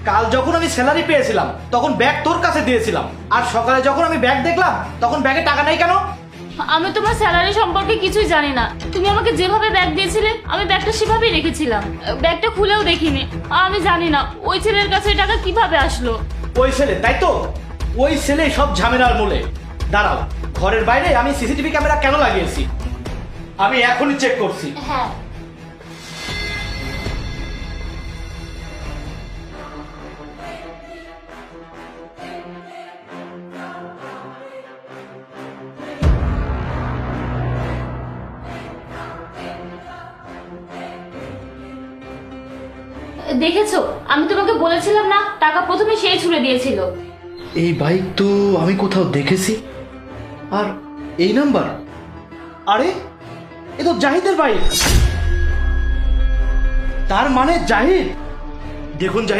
কাল যখন আমি স্যালারি পেয়েছিলাম তখন ব্যাগ তোর কাছে দিয়েছিলাম, আর সকালে যখন আমি ব্যাগ দেখলাম তখন ব্যাগে টাকা নাই কেন? আমি তোমার স্যালারি সম্পর্কে কিছুই জানি না। তুমি আমাকে যেভাবে ব্যাগ দিয়েছিলে আমি ব্যাগটা সেভাবেই রেখেছিলাম। ব্যাগটা খুলেও দেখিনি। আমি জানি না ওই ছেলের কাছে টাকা কিভাবে আসলো। ওই ছেলে, তাই তো? ওই ছেলে সব ঝামেলার মূলে। দাঁড়াও, ঘরের বাইরে আমি সিসিটিভি ক্যামেরা কেন লাগিয়েছি আমি এখনই চেক করছি। হ্যাঁ, দেখেছো? আমি তোমাকে বলেছিলাম না, টাকা প্রথমে সেই ছুড়ে দিয়েছিল। এই বাইক তো আমি কোথাও দেখেছি, আর এই নাম্বার, আরে এ তো জাহিদের বাইক। তার মানে জাহিদ। দেখুন জাহিদ